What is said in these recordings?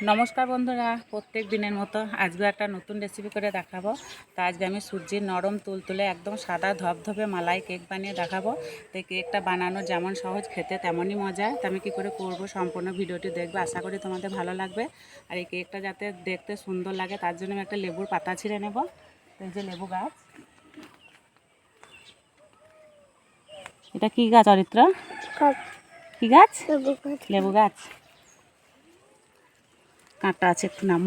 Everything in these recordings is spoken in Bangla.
নমস্কার বন্ধুরা, প্রত্যেক দিনের মতো আজকে একটা নতুন রেসিপি করে দেখাবো। তো আজকে আমি সুজির নরম তুলতুলে একদম সাদা ধপধপে মালাই কেক বানিয়ে দেখাবো। তো কেকটা বানানো যেমন সহজ, খেতে তেমনই মজা। তো আমি কী করে করব সম্পূর্ণ ভিডিওটি দেখবে, আশা করি তোমাদের ভালো লাগবে। আর এই কেকটা যাতে দেখতে সুন্দর লাগে তার জন্য আমি একটা লেবুর পাতা ছিঁড়ে নেব। তো এই যে লেবু গাছ, এটা কী গাছ অরিত্র? কী গাছ? লেবু গাছ। কাঁটা আছে, একটু নাম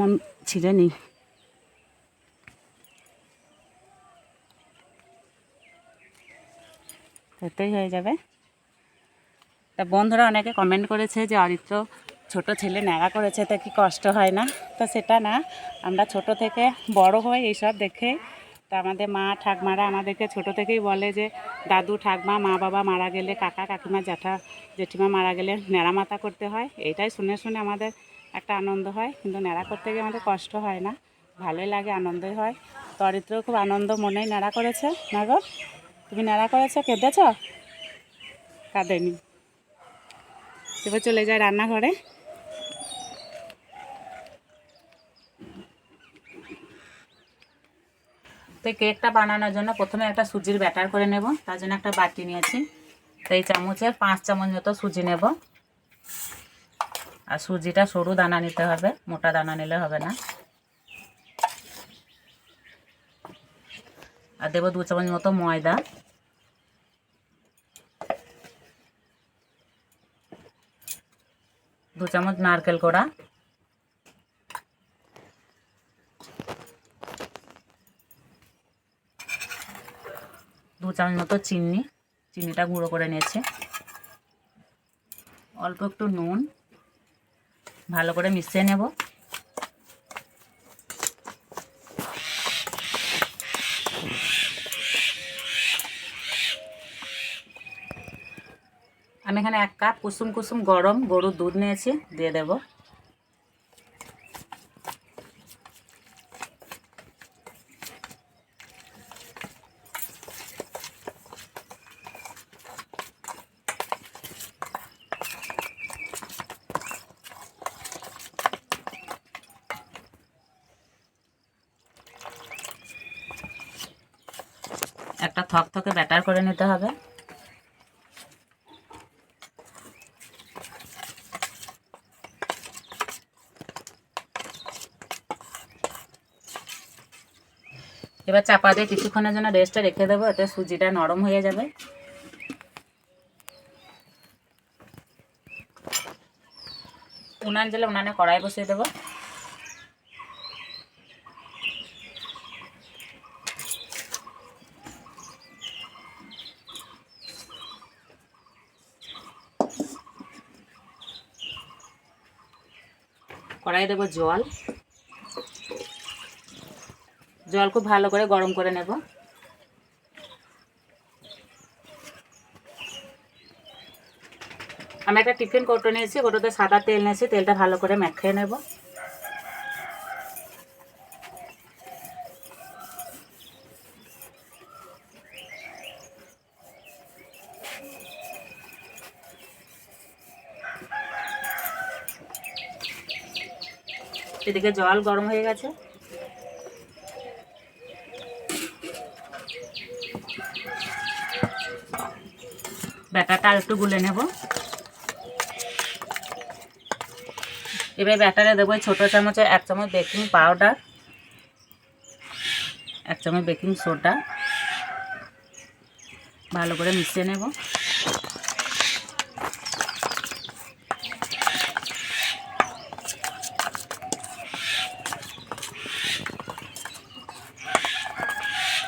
ছিঁড়ে নিই। এতেই হয়ে যাবে। তা বন্ধুরা অনেকে কমেন্ট করেছে যে অরিত্র ছোট ছেলে ন্যাড়া করেছে, তা কি কষ্ট হয় না? তো সেটা না, আমরা ছোট থেকে বড় হই এইসব দেখে। তা আমাদের মা ঠাকমারা আমাদেরকে ছোট থেকেই বলে যে দাদু ঠাকমা, মা বাবা মারা গেলে, কাকা কাকিমা জ্যাঠা জেঠিমা মারা গেলে ন্যাড়া মাথা করতে হয়। এইটাই শুনে শুনে আমাদের একটা আনন্দ হয়, কিন্তু ন্যাড়া করতে গিয়ে আমাদের কষ্ট হয় না, ভালোই লাগে, আনন্দই হয়। তো অরিত্রও খুব আনন্দ মনেই ন্যাড়া করেছে। না গো, তুমি ন্যাড়া করেছো? কেঁদেছ? কাঁদেনি। এবার চলে যায় রান্নাঘরে। তো কেকটা বানানোর জন্য প্রথমে একটা সুজির ব্যাটার করে নেব। তার জন্য একটা বাটি নিয়েছি। তো এই চামচের 5 চামচ মতো সুজি নেব। আর সুজিটা সরু দানা নিতে হবে, মোটা দানা নিলে হবে না। আর দেবো 2 চামচ মতো ময়দা, 2 চামচ নারকেল কোড়া, 2 চামচ মতো চিনি, চিনিটা গুঁড়ো করে নিয়েছি, অল্প একটু নুন, ভালো করে মিশিয়ে নেব। আমি এখানে 1 কাপ কুসুম কুসুম গরম গরুর দুধ নিয়েছি, দিয়ে দেব। একটা থকথকে ব্যাটার করে নিতে হবে। এবার চাপা দিয়ে কিছুক্ষণের জন্য রেস্টে রেখে দেবো, এতে সুজিটা নরম হয়ে যাবে। উনান জ্বালে উনানে কড়াই বসিয়ে দেবো। কড়াই দেবো জল, জল খুব ভালো করে গরম করে নেব। আমি একটা টিফিন কৌটো নিয়েছি, কৌটোতে সাদা তেল নিয়েছি, তেলটা ভালো করে মেখে নেব। এদিকে জল গরম হয়ে গেছে। ব্যাটারটা আর একটু গুলে নেব। এবার ব্যাটারে দেবো ছোটো চামচে 1 চামচ বেকিং পাউডার, 1 চামচ বেকিং সোডা, ভালো করে মিশিয়ে নেব।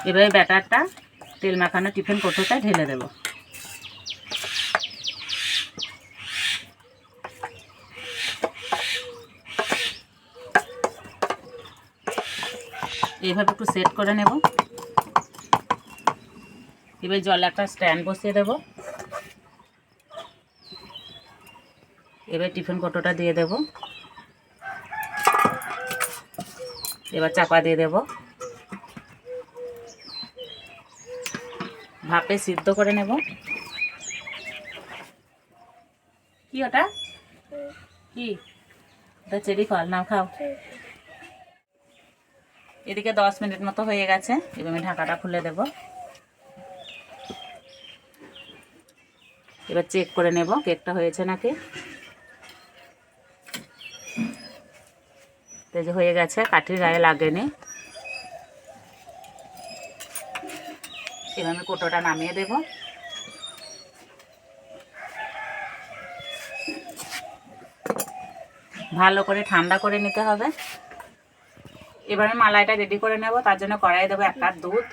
এবার ব্যাটারটা তেল মাখানো টিফিন কৌটোতে ঢেলে দেব। এইভাবে একটু সেট করে নেব। এবার জলে একটা স্ট্যান্ড বসিয়ে দেব। এবার টিফিন কৌটোটা দিয়ে দেব। এবার চাপা দিয়ে দেব। ভাপে সিদ্ধ করে নেব। কি ওটা? কি এটা চেরি ফল, নাও খাও। এদিকে 10 মিনিট মতো হয়ে গেছে, এবার আমি ঢাকাটা খুলে দেব। এবার চেক করে নেব কেকটা হয়েছে নাকি। এই যে হয়ে গেছে, কাঠির গায়ে লাগেনি। এবার আমি কোটোটা নামিয়ে দেব। ভালো করে ঠান্ডা করে নিতে হবে। এবার আমি মালাইটা রেডি করে নেব, তার জন্য কড়াইয়ে দেবো 1 কাপ দুধ।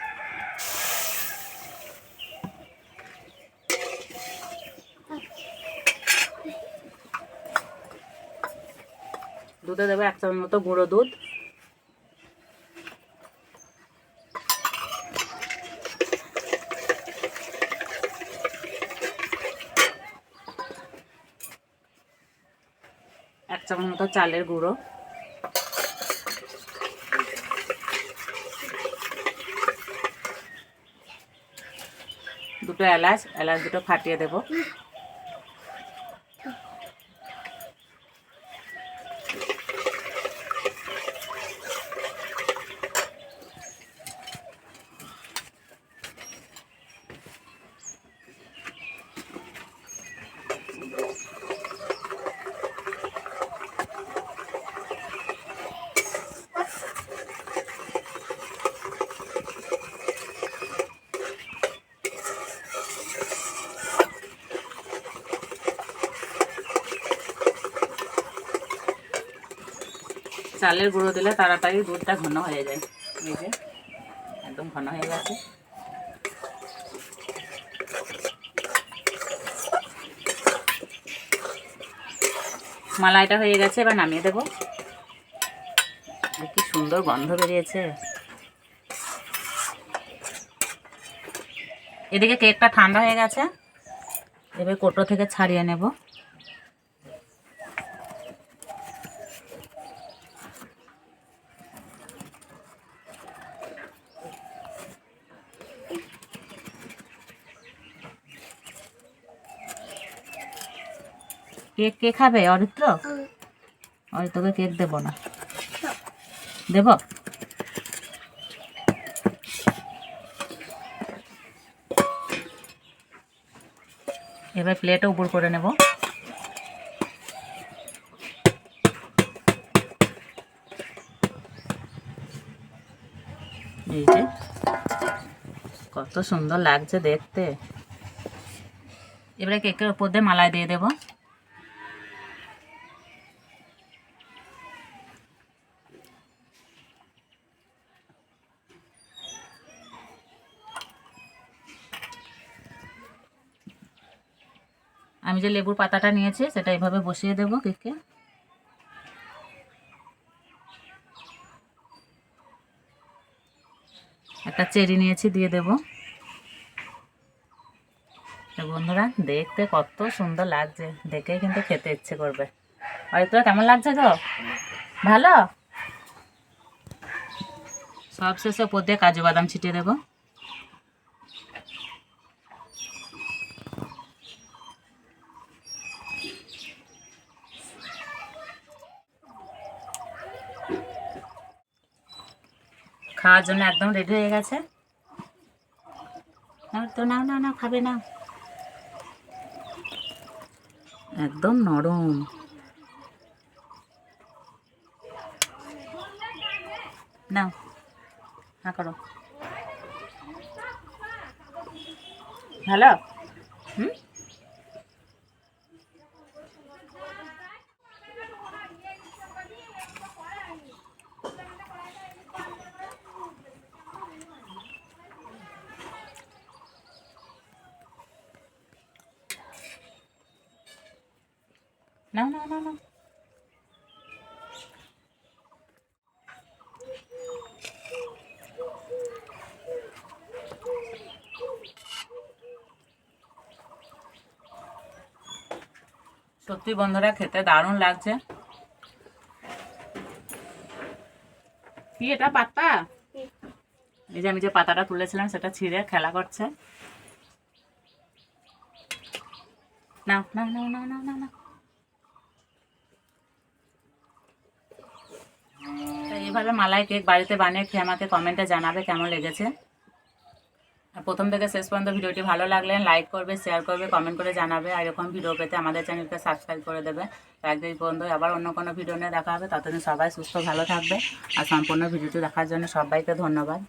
দুধে দেবো 1 চামচ মতো গুঁড়ো দুধ। এক চামচ মতো চালের গুঁড়ো। দুটো এলাচ, দুটো ফাটিয়ে দেব। চালের গুঁড়ো দিলে তাড়াতাড়ি দুধটা ঘন হয়ে যায়। এই যে একদম ঘন হয়ে গেছে। মালাইটা হয়ে গেছে, এবার নামিয়ে দেব। কি সুন্দর গন্ধ বেরিয়েছে। এদিকে কেকটা ঠান্ডা হয়ে গেছে, এবার কোটো থেকে ছাড়িয়ে নেব। কেক কে খাবে? অরিত্র? অরিত্রকে কেক দেব না, দেব? এবার প্লেটে উপর করে নেব। এই যে কত সুন্দর লাগছে দেখতে। এবারে কেকের উপর দিয়ে মালাই দিয়ে দেব। আমি যে লেবুর পাতাটা নিয়েছি সেটা এইভাবে বসিয়ে দেব কেকে। একটা চেরি নিয়েছি, দিয়ে দেব। বন্ধুরা দেখতে কত সুন্দর লাগছে, দেখেই কিন্তু খেতে ইচ্ছে করবে। আর তোরা কেমন লাগছে তো? ভালো। সব শেষে উপর দিয়ে কাজু বাদাম ছিটিয়ে দেব। খাওয়ার জন্য একদম রেডি হয়ে গেছে। তো নাও নাও নাও, খাবে না? একদম নরম। নাও, হ্যাঁ করো। ভালো? হুম। নাও নাও নাও নাও। সত্যি বন্ধুরা খেতে দারুণ লাগছে। কি এটা পাতা? এই যে আমি যে পাতাটা তুলেছিলাম সেটা ছিঁড়ে খেলা করছে। নাও নাও নাও নাও নাও নাও। এইভাবে মালাই কেক বাড়িতে বানিয়ে খেয়ে আমাকে কমেন্টে জানাবে কেমন লেগেছে। আর প্রথম থেকে শেষ পর্যন্ত ভিডিওটি ভালো লাগলে লাইক করবে, শেয়ার করবে, কমেন্ট করে জানাবে। আর এরকম ভিডিও পেতে আমাদের চ্যানেলকে সাবস্ক্রাইব করে দেবে। একদিন বন্ধু আবার অন্য কোনো ভিডিও নিয়ে দেখা হবে। ততদিন সবাই সুস্থ ভালো থাকবে। আর সম্পূর্ণ ভিডিওটি দেখার জন্য সবাইকে ধন্যবাদ।